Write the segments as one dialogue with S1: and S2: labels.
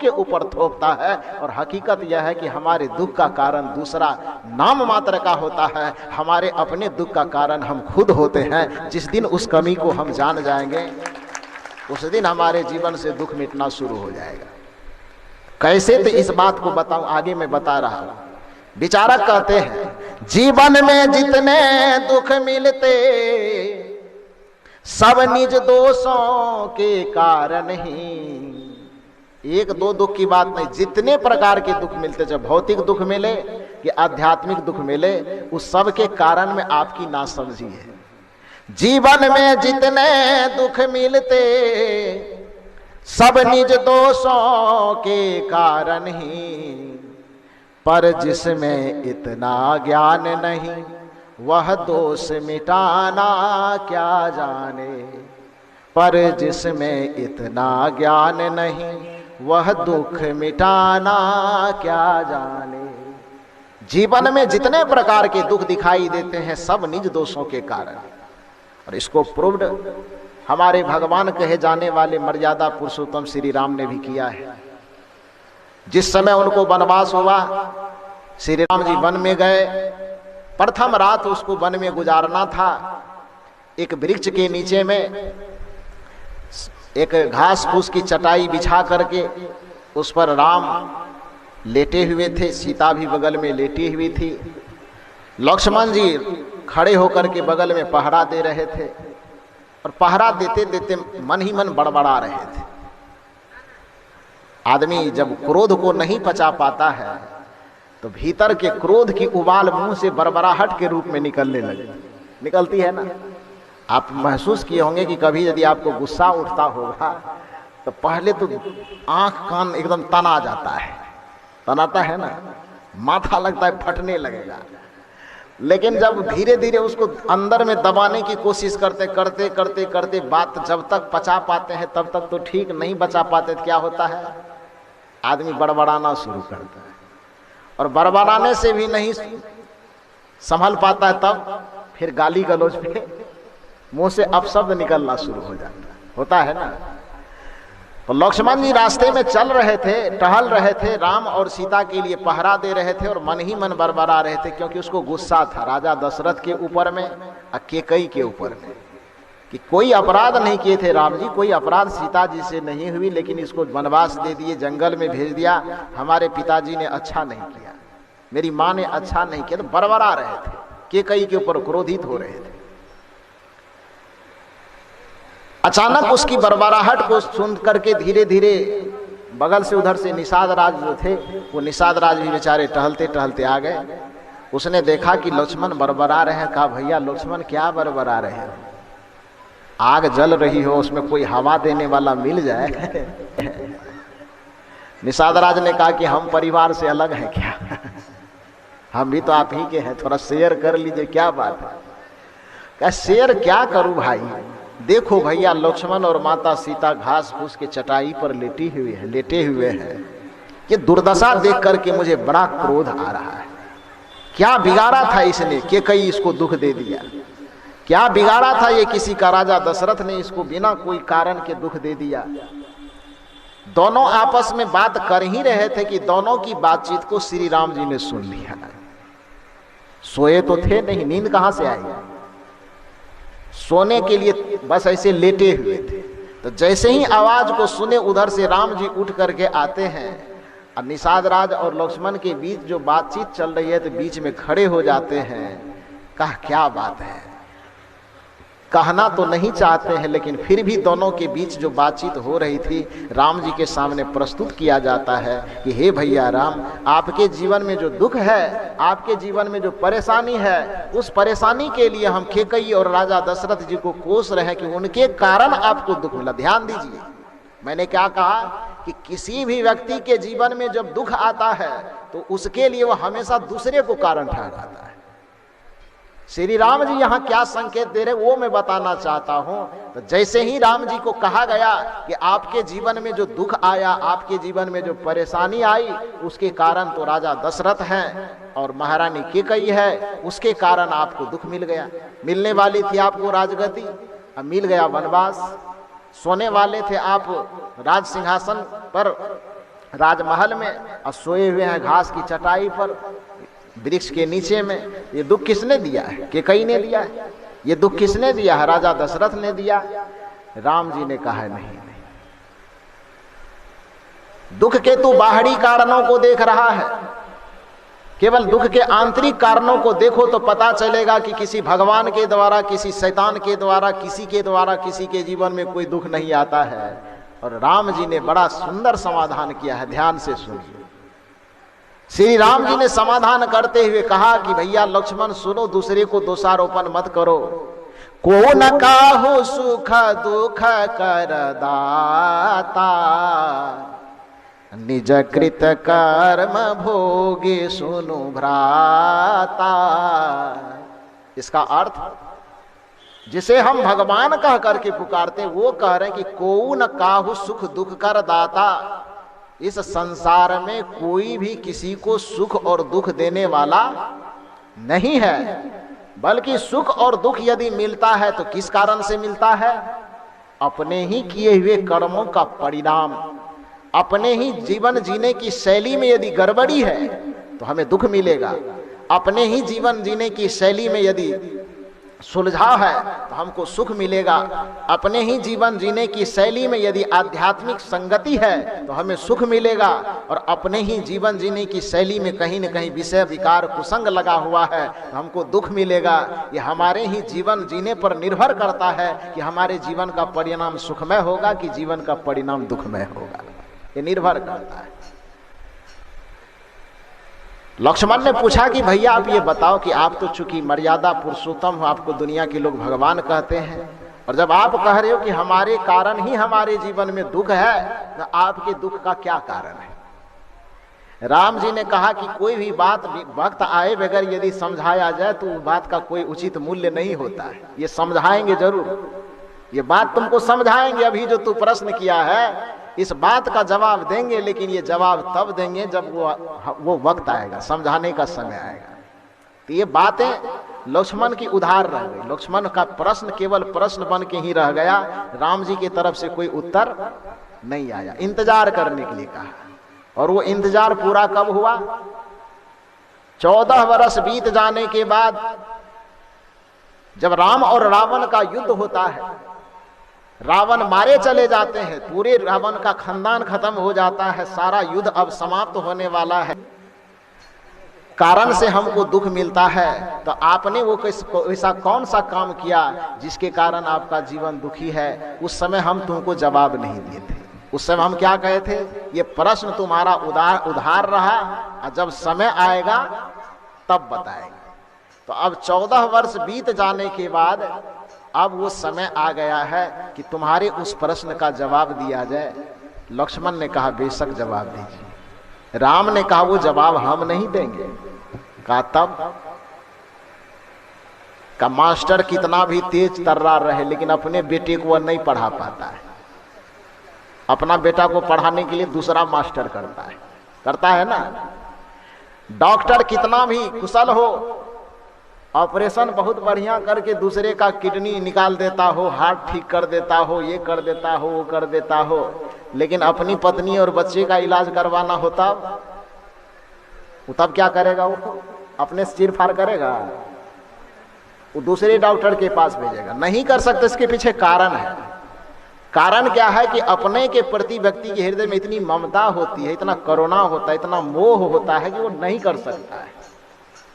S1: के ऊपर थोपता है। और हकीकत यह है कि हमारे दुख का कारण दूसरा नाम मात्र का होता है, हमारे अपने दुख का कारण हम खुद होते हैं। जिस दिन उस कमी को हम जान जाएंगे उस दिन हमारे जीवन से दुख मिटना शुरू हो जाएगा। कैसे? तो इस बात को बताऊं, आगे मैं बता रहा हूं। विचारक कहते हैं जीवन में जितने दुख मिलते सब निज दोषों के कारण ही। एक दो दुख की बात नहीं, जितने प्रकार के दुख मिलते, जब भौतिक दुख मिले कि आध्यात्मिक दुख मिले, उस सब के कारण में आपकी नासमझी है। जीवन में जितने दुख मिलते सब निज दोषों के कारण ही, पर जिसमें इतना ज्ञान नहीं वह दोष मिटाना क्या जाने। पर जिसमें इतना ज्ञान नहीं वह दुख मिटाना क्या जाने। जीवन में जितने प्रकार के दुख दिखाई देते हैं सब निज दोषों के कारण। और इसको प्रूव्ड हमारे भगवान कहे जाने वाले मर्यादा पुरुषोत्तम श्री राम ने भी किया है। जिस समय उनको वनवास हुआ, श्री राम जी वन में गए, प्रथम रात उसको वन में गुजारना था। एक वृक्ष के नीचे में एक घास फूस की चटाई बिछा करके उस पर राम लेटे हुए थे, सीता भी बगल में लेटी हुई थी। लक्ष्मण जी खड़े होकर के बगल में पहरा दे रहे थे और पहरा देते देते मन ही मन बड़बड़ा रहे थे। आदमी जब क्रोध को नहीं पचा पाता है तो भीतर के क्रोध की उबाल मुंह से बड़बड़ाहट के रूप में निकलती है ना। आप महसूस किए होंगे कि कभी यदि आपको गुस्सा उठता होगा तो पहले तो आंख कान एकदम तना जाता है, तनाता है ना, माथा लगता है फटने लगेगा। लेकिन जब धीरे धीरे उसको अंदर में दबाने की कोशिश करते करते करते करते बात जब तक पचा पाते हैं तब तक तो ठीक, नहीं बचा पाते तो क्या होता है, आदमी बड़बड़ाना शुरू करता है। और बड़बड़ाने से भी नहीं संभल पाता है तब फिर गाली गलौज पे मुंह से अपशब्द निकलना शुरू हो जाता होता है ना। तो लक्ष्मण जी रास्ते में चल रहे थे, टहल रहे थे, राम और सीता के लिए पहरा दे रहे थे और मन ही मन बड़बड़ा रहे थे, क्योंकि उसको गुस्सा था राजा दशरथ के ऊपर में और केकई के ऊपर में कि कोई अपराध नहीं किए थे राम जी, कोई अपराध सीता जी से नहीं हुई, लेकिन इसको वनवास दे दिए, जंगल में भेज दिया। हमारे पिताजी ने अच्छा नहीं किया, मेरी माँ ने अच्छा नहीं किया, तो बड़बड़ा रहे थे, केकई के ऊपर क्रोधित हो रहे थे। अचानक उसकी बड़बड़ाहट को सुन करके धीरे धीरे बगल से उधर से निषाद राज जो थे, वो निषाद राज भी बेचारे टहलते टहलते आ गए। उसने देखा कि लक्ष्मण बड़बड़ा रहे हैं। कहा भैया लक्ष्मण क्या बड़बड़ा रहे हैं, आग जल रही हो उसमें कोई हवा देने वाला मिल जाए। निषाद राज ने कहा कि हम परिवार से अलग हैं क्या, हम भी तो आप ही के हैं, थोड़ा शेयर कर लीजिए, क्या बात है। क्या शेयर क्या करूं भाई, देखो भैया लक्ष्मण और माता सीता घास फूस के चटाई पर लेटे हुए हैं। ये दुर्दशा देख करके मुझे बड़ा क्रोध आ रहा है। क्या बिगाड़ा था इसने, केकई इसको दुख दे दिया, क्या बिगाड़ा था ये किसी का राजा दशरथ ने इसको बिना कोई कारण के दुख दे दिया। दोनों आपस में बात कर ही रहे थे कि दोनों की बातचीत को श्री राम जी ने सुन लिया। सोए तो थे नहीं, नींद कहां से आई, सोने के लिए बस ऐसे लेटे हुए थे। तो जैसे ही आवाज को सुने उधर से राम जी उठ करके आते हैं और निषाद राज और लक्ष्मण के बीच जो बातचीत चल रही है तो बीच में खड़े हो जाते हैं। कहा क्या बात है, कहना तो नहीं चाहते हैं लेकिन फिर भी दोनों के बीच जो बातचीत हो रही थी राम जी के सामने प्रस्तुत किया जाता है कि हे भैया राम, आपके जीवन में जो दुख है, आपके जीवन में जो परेशानी है, उस परेशानी के लिए हम केकई और राजा दशरथ जी को कोस रहे हैं कि उनके कारण आपको दुख मिला। ध्यान दीजिए, मैंने क्या कहा कि किसी भी व्यक्ति के जीवन में जब दुख आता है तो उसके लिए वह हमेशा दूसरे को कारण ठहराता है। श्री राम जी यहाँ क्या संकेत दे रहे वो मैं बताना चाहता हूँ। तो जैसे ही राम जी को कहा गया कि आपके जीवन में जो दुख आया, आपके जीवन में जो परेशानी आई, उसके कारण तो राजा दशरथ हैं और महारानी केकई है, उसके कारण आपको दुख मिल गया। मिलने वाली थी आपको राजगद्दी, अब मिल गया वनवास। सोने वाले थे आप राज सिंहासन पर राजमहल में और सोए हुए हैं घास की चटाई पर, वृक्ष के नीचे में। ये दुख किसने दिया है? केकई ने दिया है। ये दुख किसने दिया है? राजा दशरथ ने दिया। राम जी ने कहा है नहीं, दुख के तू बाहरी कारणों को देख रहा है, केवल दुख के आंतरिक कारणों को देखो तो पता चलेगा कि किसी भगवान के द्वारा, किसी शैतान के द्वारा, किसी के द्वारा किसी के जीवन में कोई दुख नहीं आता है। और राम जी ने बड़ा सुंदर समाधान किया है, ध्यान से सुनिए। श्री राम जी ने समाधान करते हुए कहा कि भैया लक्ष्मण सुनो, दूसरे को दोषारोपण मत करो। को न काहू सुख दुख कर दाता, निज कृत कर्म भोगे सुनु भ्राता। इसका अर्थ, जिसे हम भगवान कह करके पुकारते, वो कह रहे हैं कि को न काहू सुख दुख कर दाता। इस संसार में कोई भी किसी को सुख और दुख देने वाला नहीं है, बल्कि सुख और दुख यदि मिलता है तो किस कारण से मिलता है? अपने ही किए हुए कर्मों का परिणाम। अपने ही जीवन जीने की शैली में यदि गड़बड़ी है तो हमें दुख मिलेगा। अपने ही जीवन जीने की शैली में यदि सुलझाव है तो हमको सुख मिलेगा। अपने ही जीवन जीने की शैली में यदि आध्यात्मिक संगति है तो हमें सुख मिलेगा। और अपने ही जीवन जीने की शैली में कहीं न कहीं विषय विकार कुसंग लगा हुआ है तो हमको दुख मिलेगा। ये हमारे ही जीवन जीने पर निर्भर करता है कि हमारे जीवन का परिणाम सुखमय होगा कि जीवन का परिणाम दुखमय होगा, ये निर्भर करता है। लक्ष्मण ने पूछा कि भैया आप ये बताओ कि आप तो चूंकि मर्यादा पुरुषोत्तम हो, आपको दुनिया के लोग भगवान कहते हैं, और जब आप कह रहे हो कि हमारे कारण ही हमारे जीवन में दुख है, तो आपके दुख का क्या कारण है? राम जी ने कहा कि कोई भी बात वक्त आए बगैर यदि समझाया जाए तो उस बात का कोई उचित मूल्य नहीं होता है। ये समझाएंगे जरूर, ये बात तुमको समझाएंगे। अभी जो तू प्रश्न किया है इस बात का जवाब देंगे, लेकिन ये जवाब तब देंगे जब वो वक्त आएगा, समझाने का समय आएगा। तो ये बातें लक्ष्मण की उधार रह गई। लक्ष्मण का प्रश्न केवल प्रश्न बन के ही रह गया, राम जी की तरफ से कोई उत्तर नहीं आया। इंतजार करने के लिए कहा, और वो इंतजार पूरा कब हुआ? 14 वर्ष बीत जाने के बाद जब राम और रावण का युद्ध होता है, रावण मारे चले जाते हैं, पूरे रावण का खानदान खत्म हो जाता है, सारा युद्ध अब समाप्त होने वाला है, कारण से हमको दुख मिलता है। तो आपने वो ऐसा कौन सा काम किया जिसके कारण आपका जीवन दुखी है? उस समय हम तुमको जवाब नहीं दिए थे। उस समय हम क्या कहे थे? ये प्रश्न तुम्हारा उधार रहा, और जब समय आएगा तब बताएंगे। तो अब 14 वर्ष बीत जाने के बाद अब वो समय आ गया है कि तुम्हारे उस प्रश्न का जवाब दिया जाए। लक्ष्मण ने कहा बेशक जवाब दीजिए। राम ने कहा वो जवाब हम नहीं देंगे। कहा तब? का मास्टर कितना भी तेज तर्रार रहे लेकिन अपने बेटे को वह नहीं पढ़ा पाता है। अपना बेटा को पढ़ाने के लिए दूसरा मास्टर करता है ना। डॉक्टर कितना भी कुशल हो, ऑपरेशन बहुत बढ़िया करके दूसरे का किडनी निकाल देता हो, हार्ट ठीक कर देता हो, ये कर देता हो, वो कर देता हो, लेकिन अपनी पत्नी और बच्चे का इलाज करवाना होता वो तब क्या करेगा? वो अपने सिर फाड़ करेगा, वो दूसरे डॉक्टर के पास भेजेगा। नहीं कर सकते। इसके पीछे कारण है। कारण क्या है कि अपने के प्रति व्यक्ति के हृदय में इतनी ममता होती है, इतना करुणा होता है, इतना मोह होता है कि वो नहीं कर सकता है।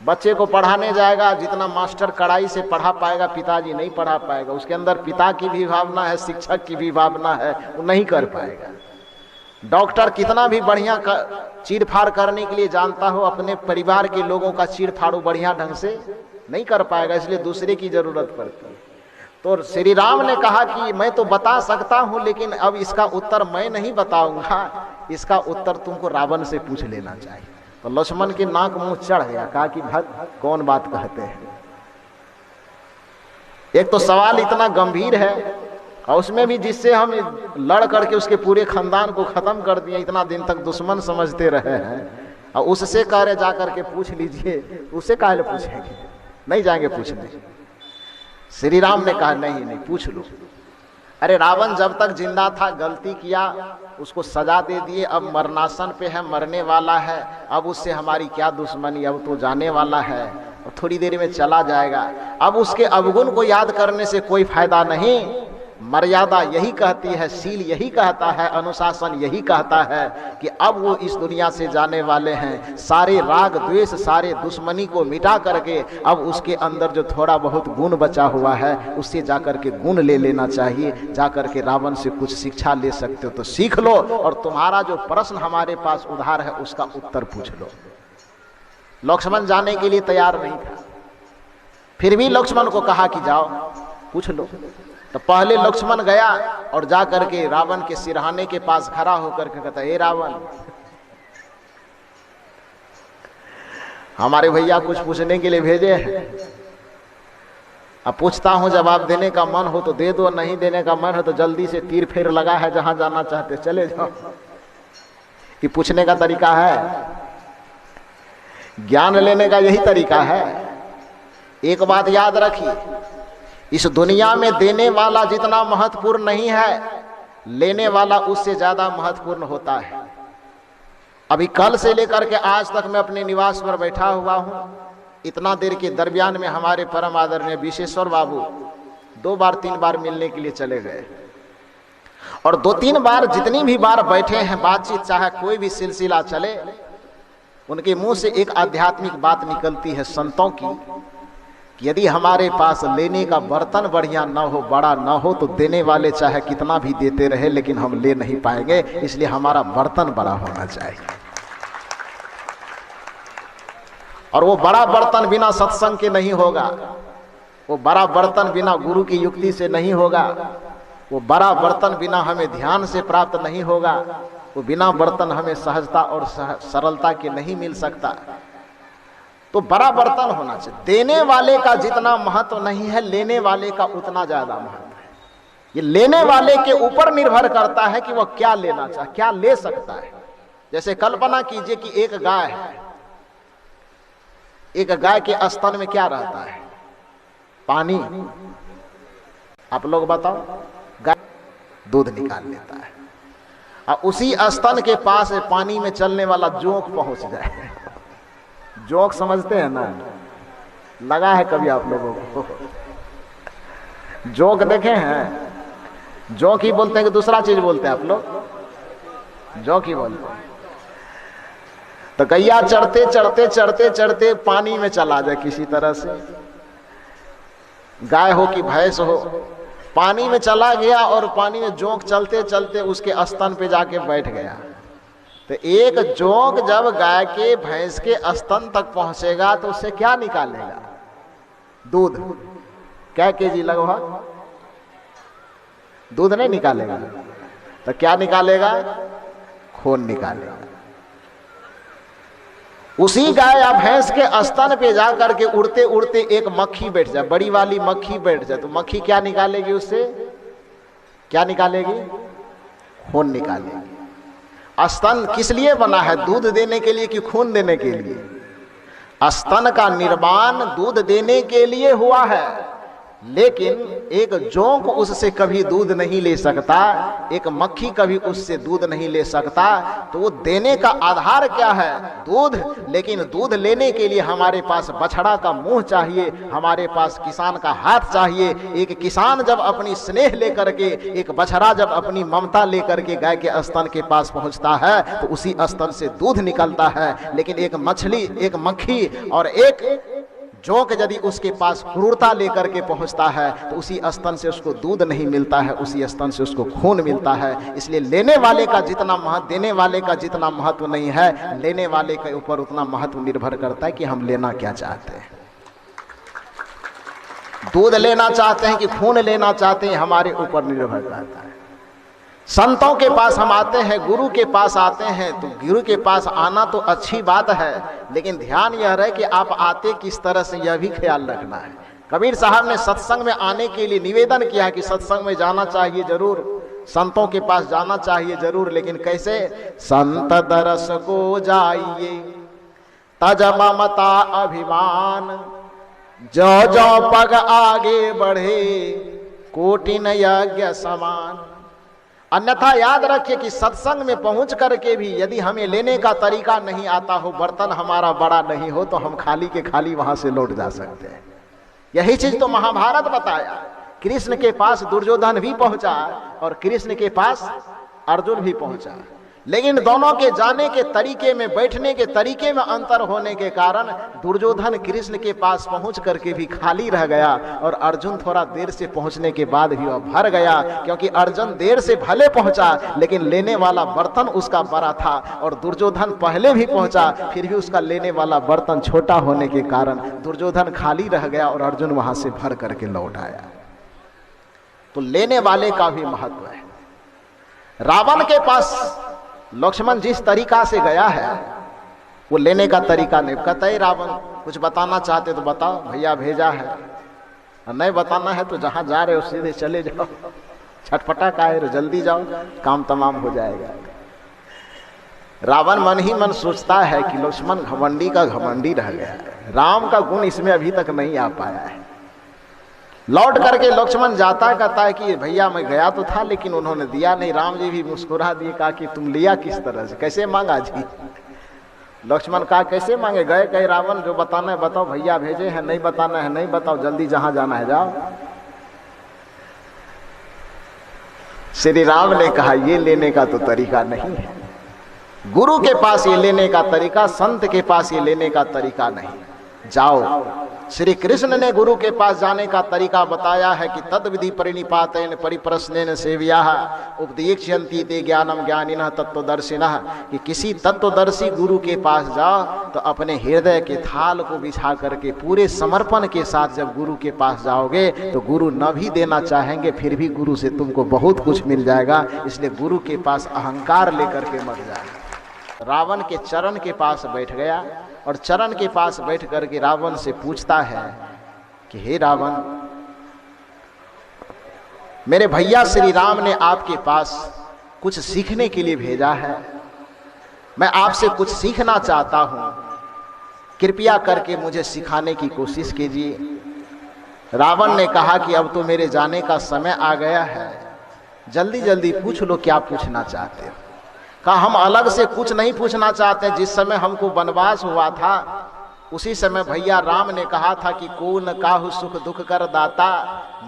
S1: बच्चे को पढ़ाने जाएगा, जितना मास्टर कड़ाई से पढ़ा पाएगा पिताजी नहीं पढ़ा पाएगा। उसके अंदर पिता की भी भावना है, शिक्षक की भी भावना है, वो नहीं कर पाएगा। डॉक्टर कितना भी बढ़िया चीरफाड़ करने के लिए जानता हो, अपने परिवार के लोगों का चीरफाड़ बढ़िया ढंग से नहीं कर पाएगा, इसलिए दूसरे की जरूरत पड़ती है। तो श्री राम ने कहा कि मैं तो बता सकता हूं, लेकिन अब इसका उत्तर मैं नहीं बताऊंगा, इसका उत्तर तुमको रावण से पूछ लेना चाहिए। तो लक्ष्मण के नाक मुंह चढ़ गया। कहा कि भक्त कौन बात कहते हैं? एक तो सवाल इतना गंभीर है, और उसमें भी जिससे हम लड़ करके उसके पूरे खानदान को खत्म कर दिए, इतना दिन तक दुश्मन समझते रहे हैं, और उससे कह रहे जा करके पूछ लीजिए। उससे काहे ले पूछेंगे? नहीं जाएंगे पूछने। श्री राम ने कहा नहीं पूछ लो। अरे रावण जब तक जिंदा था गलती किया, उसको सजा दे दिए, अब मरणासन पे है, मरने वाला है, अब उससे हमारी क्या दुश्मनी, अब तो जाने वाला है और थोड़ी देर में चला जाएगा। अब उसके अवगुण को याद करने से कोई फायदा नहीं। मर्यादा यही कहती है, शील यही कहता है, अनुशासन यही कहता है कि अब वो इस दुनिया से जाने वाले हैं। सारे राग द्वेष, सारे दुश्मनी को मिटा करके अब उसके अंदर जो थोड़ा बहुत गुण बचा हुआ है उससे जाकर के गुण ले लेना चाहिए। जाकर के रावण से कुछ शिक्षा ले सकते हो तो सीख लो, और तुम्हारा जो प्रश्न हमारे पास उधार है उसका उत्तर पूछ लो। लक्ष्मण जाने के लिए तैयार नहीं था, फिर भी लक्ष्मण को कहा कि जाओ पूछ लो। तो पहले लक्ष्मण गया और जाकर के रावण के सिरहाने के पास खड़ा होकर के कहता, हे रावण, हमारे भैया कुछ पूछने के लिए भेजे हैं, अब पूछता हूं, जवाब देने का मन हो तो दे दो, नहीं देने का मन हो तो जल्दी से तीर फेर लगा है, जहां जाना चाहते चले जाओ। कि पूछने का तरीका है, ज्ञान लेने का यही तरीका है। एक बात याद रखिए, इस दुनिया में देने वाला जितना महत्वपूर्ण नहीं है, लेने वाला उससे ज्यादा महत्वपूर्ण होता है। अभी कल से लेकर के आज तक मैं अपने निवास पर बैठा हुआ हूं। इतना देर के दरमियान में हमारे परम आदरणीय विशेश्वर बाबू 2 बार 3 बार मिलने के लिए चले गए, और 2-3 बार जितनी भी बार बैठे हैं, बातचीत चाहे कोई भी सिलसिला चले, उनके मुंह से एक आध्यात्मिक बात निकलती है संतों की, यदि हमारे पास लेने का बर्तन बढ़िया न हो, बड़ा न हो, तो देने वाले चाहे कितना भी देते रहे लेकिन हम ले नहीं पाएंगे, इसलिए हमारा बर्तन बड़ा होना चाहिए। और वो बड़ा बर्तन बिना सत्संग के नहीं होगा, वो बड़ा बर्तन बिना गुरु की युक्ति से नहीं होगा, वो बड़ा बर्तन बिना हमें ध्यान से प्राप्त नहीं होगा, वो बिना बर्तन हमें सहजता और सरलता के नहीं मिल सकता। तो बड़ा बर्तन होना चाहिए। देने वाले का जितना महत्व नहीं है, लेने वाले का उतना ज्यादा महत्व है। ये लेने वाले के ऊपर निर्भर करता है कि वह क्या लेना चाहे, क्या ले सकता है। जैसे कल्पना कीजिए कि एक गाय है, एक गाय के स्तन में क्या रहता है? पानी। आप लोग बताओ, गाय दूध निकाल लेता है, और उसी स्तन के पास पानी में चलने वाला जोंक पहुंच जाए। जोंक समझते हैं ना, लगा है कभी आप लोगों को? जोंक देखे हैं? जोंक ही बोलते हैं कि दूसरा चीज बोलते हैं आप लोग? जोंक ही बोलते हैं। तो गैया चढ़ते चढ़ते चढ़ते चढ़ते पानी में चला जाए किसी तरह से, गाय हो कि भैंस हो, पानी में चला गया और पानी में जोंक चलते चलते उसके स्तन पे जाके बैठ गया। तो एक जोंक जब गाय के भैंस के स्तन तक पहुंचेगा तो उससे क्या निकालेगा? दूध। क्या केजी लगभग? दूध नहीं निकालेगा, तो क्या निकालेगा? खून निकालेगा। उसी गाय या भैंस के स्तन पे जाकर के उड़ते उड़ते एक मक्खी बैठ जाए, बड़ी वाली मक्खी बैठ जाए, तो मक्खी क्या निकालेगी? उससे क्या निकालेगी? खून निकालेगी। स्तन किस लिए बना है? दूध देने के लिए कि खून देने के लिए? स्तन का निर्माण दूध देने के लिए हुआ है, लेकिन एक जोंक उससे कभी दूध नहीं ले सकता, एक मक्खी कभी उससे दूध नहीं ले सकता। तो वो देने का आधार क्या है? दूध। लेकिन दूध लेने के लिए हमारे पास बछड़ा का मुंह चाहिए, हमारे पास किसान का हाथ चाहिए। एक किसान जब अपनी स्नेह लेकर के, एक बछड़ा जब अपनी ममता लेकर के गाय के स्तन के पास पहुंचता है तो उसी स्तन से दूध निकलता है। लेकिन एक मछली, एक मक्खी और एक जोंक यदि उसके पास क्रूरता लेकर के पहुंचता है तो उसी स्तन से उसको दूध नहीं मिलता है, उसी स्तन से उसको खून मिलता है। इसलिए लेने वाले का जितना महत्व, देने वाले का जितना महत्व नहीं है, लेने वाले के ऊपर उतना महत्व निर्भर करता है कि हम लेना क्या चाहते हैं। दूध लेना चाहते हैं कि खून लेना चाहते हैं, हमारे ऊपर निर्भर करता है। संतों के पास हम आते हैं, गुरु के पास आते हैं, तो गुरु के पास आना तो अच्छी बात है, लेकिन ध्यान यह रहे कि आप आते किस तरह से, यह भी ख्याल रखना है। कबीर साहब ने सत्संग में आने के लिए निवेदन किया कि सत्संग में जाना चाहिए जरूर, संतों के पास जाना चाहिए जरूर, लेकिन कैसे? संत दरस को जाइए तज ममता अभिमान, जो जो पग आगे बढ़े कोटिन यज्ञ समान। अन्यथा याद रखिए कि सत्संग में पहुंच करके भी यदि हमें लेने का तरीका नहीं आता हो, बर्तन हमारा बड़ा नहीं हो, तो हम खाली के खाली वहां से लौट जा सकते हैं। यही चीज तो महाभारत बताया। कृष्ण के पास दुर्योधन भी पहुंचा और कृष्ण के पास अर्जुन भी पहुंचा, लेकिन दोनों के जाने के तरीके में, बैठने के तरीके में अंतर होने के कारण दुर्योधन कृष्ण के पास पहुंच करके भी खाली रह गया और अर्जुन थोड़ा देर से पहुंचने के बाद भी वह भर गया, क्योंकि अर्जुन देर से भले पहुंचा लेकिन लेने वाला बर्तन उसका बड़ा था, और दुर्योधन पहले भी पहुंचा फिर भी उसका लेने वाला बर्तन छोटा होने के कारण दुर्योधन खाली रह गया और अर्जुन वहां से भर करके लौट आया। तो लेने वाले का भी महत्व है। रावण के पास लक्ष्मण जिस तरीका से गया है वो लेने का तरीका नहीं। कहता है रावण कुछ बताना चाहते तो बताओ, भैया भेजा है, और नहीं बताना है तो जहां जा रहे हो सीधे चले जाओ, छटपटा का है, जल्दी जाओ, काम तमाम हो जाएगा। रावण मन ही मन सोचता है कि लक्ष्मण घमंडी का घमंडी रह गया है, राम का गुण इसमें अभी तक नहीं आ पाया है। लौट करके लक्ष्मण जाता कहता है कि भैया मैं गया तो था लेकिन उन्होंने दिया नहीं। राम जी भी मुस्कुरा दिए, कहा कि तुम लिया किस तरह से, कैसे मांगा जी? लक्ष्मण कहा कैसे मांगे, गए कहे रावण जो बताना है बताओ, भैया भेजे हैं, नहीं बताना है नहीं बताओ, जल्दी जहां जाना है जाओ। श्री राम ने कहा ये लेने का तो तरीका नहीं है, गुरु के पास ये लेने का तरीका, संत के पास ये लेने का तरीका नहीं, जाओ। श्री कृष्ण ने गुरु के पास जाने का तरीका बताया है कि तद विधि परिनिपातेन परिप्रश्नेन सेव्याः उपदेक्ष्यन्ति ते ज्ञानम ज्ञानिनः तत्वदर्शिनः, कि किसी तत्वदर्शी गुरु के पास जाओ तो अपने हृदय के थाल को बिछा करके पूरे समर्पण के साथ जब गुरु के पास जाओगे तो गुरु न भी देना चाहेंगे फिर भी गुरु से तुमको बहुत कुछ मिल जाएगा। इसलिए गुरु के पास अहंकार लेकर के मत जाए। रावण के चरण के पास बैठ गया और चरण के पास बैठ करके रावण से पूछता है कि हे रावण, मेरे भैया श्री राम ने आपके पास कुछ सीखने के लिए भेजा है, मैं आपसे कुछ सीखना चाहता हूं, कृपया करके मुझे सिखाने की कोशिश कीजिए। रावण ने कहा कि अब तो मेरे जाने का समय आ गया है, जल्दी जल्दी पूछ लो क्या पूछना चाहते हो। कहा हम अलग से कुछ नहीं पूछना चाहते, जिस समय हमको वनवास हुआ था उसी समय भैया राम ने कहा था कि को न काहु सुख दुख कर दाता,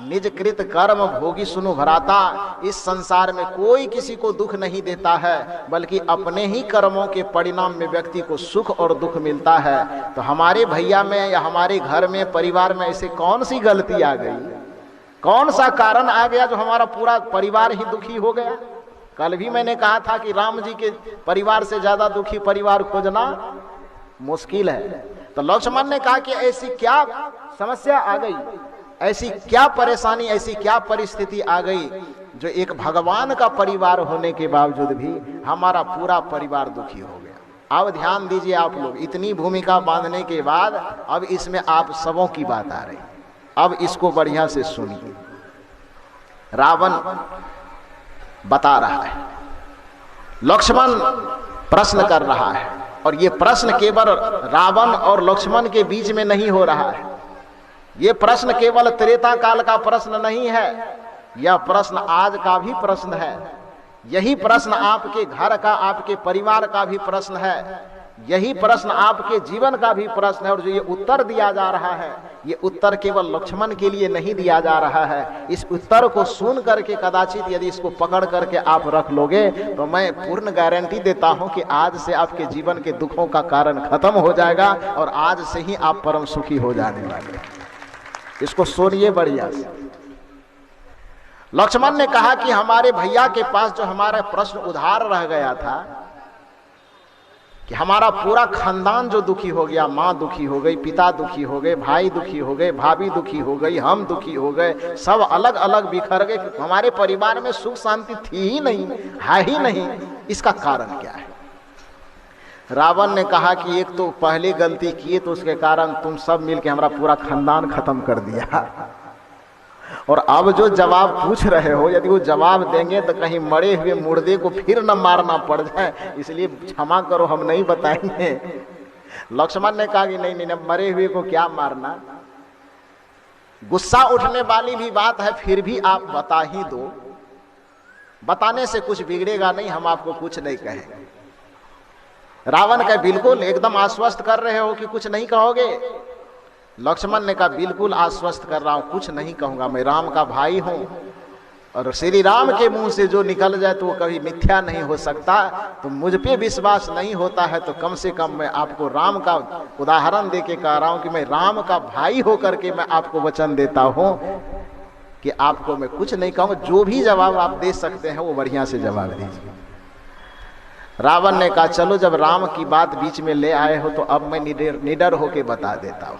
S1: निज कृत कर्म भोगी सुनु भराता। इस संसार में कोई किसी को दुख नहीं देता है, बल्कि अपने ही कर्मों के परिणाम में व्यक्ति को सुख और दुख मिलता है। तो हमारे भैया में या हमारे घर में परिवार में ऐसे कौन सी गलती आ गई, कौन सा कारण आ गया जो हमारा पूरा परिवार ही दुखी हो गया? कल भी मैंने कहा था कि राम जी के परिवार से ज्यादा दुखी परिवार खोजना मुश्किल है। तो लक्ष्मण ने कहा कि ऐसी क्या समस्या आ गई, ऐसी क्या परेशानी, ऐसी क्या परिस्थिति आ गई जो एक भगवान का परिवार होने के बावजूद भी हमारा पूरा परिवार दुखी हो गया। अब ध्यान दीजिए आप लोग, इतनी भूमिका बांधने के बाद अब इसमें आप सबों की बात आ रही, अब इसको बढ़िया से सुनिए। रावण बता रहा है, लक्ष्मण प्रश्न कर रहा है, और ये प्रश्न केवल रावण और लक्ष्मण के बीच में नहीं हो रहा है, ये प्रश्न केवल त्रेता काल का प्रश्न नहीं है, यह प्रश्न आज का भी प्रश्न है। यही प्रश्न आपके घर का, आपके परिवार का भी प्रश्न है, यही प्रश्न आपके जीवन का भी प्रश्न है। और जो ये उत्तर दिया जा रहा है, ये उत्तर केवल लक्ष्मण के लिए नहीं दिया जा रहा है। इस उत्तर को सुन करके कदाचित यदि इसको पकड़ करके आप रख लोगे तो मैं पूर्ण गारंटी देता हूं कि आज से आपके जीवन के दुखों का कारण खत्म हो जाएगा और आज से ही आप परम सुखी हो जाने वाले। इसको सुनिए बढ़िया से। लक्ष्मण ने कहा कि हमारे भैया के पास जो हमारा प्रश्न उधार रह गया था कि हमारा पूरा खानदान जो दुखी हो गया, माँ दुखी हो गई, पिता दुखी हो गए, भाई दुखी हो गए, भाभी दुखी हो गई, हम दुखी हो गए, सब अलग अलग बिखर गए, हमारे परिवार में सुख शांति थी ही नहीं, है ही नहीं, इसका कारण क्या है? रावण ने कहा कि एक तो पहले गलती किए तो उसके कारण तुम सब मिलके हमारा पूरा खानदान खत्म कर दिया, और अब जो जवाब पूछ रहे हो यदि वो जवाब देंगे तो कहीं मरे हुए मुर्दे को फिर न मारना पड़ जाए, इसलिए क्षमा करो हम नहीं बताएंगे। लक्ष्मण ने कहा कि नहीं नहीं, मरे हुए को क्या मारना, गुस्सा उठने वाली भी बात है, फिर भी आप बता ही दो। बताने से कुछ बिगड़ेगा नहीं, हम आपको कुछ नहीं कहेंगे। रावण का बिल्कुल एकदम आश्वस्त कर रहे हो कि कुछ नहीं कहोगे? लक्ष्मण ने कहा बिल्कुल आश्वस्त कर रहा हूं, कुछ नहीं कहूंगा, मैं राम का भाई हूं और श्री राम के मुंह से जो निकल जाए तो वो कभी मिथ्या नहीं हो सकता। तो मुझ पे विश्वास नहीं होता है तो कम से कम मैं आपको राम का उदाहरण देके कह रहा हूं कि मैं राम का भाई होकर के मैं आपको वचन देता हूं कि आपको मैं कुछ नहीं कहूंगा, जो भी जवाब आप दे सकते हैं वो बढ़िया से जवाब दीजिए। रावण ने कहा चलो जब राम की बात बीच में ले आए हो तो अब मैं निडर होके बता देता हूं।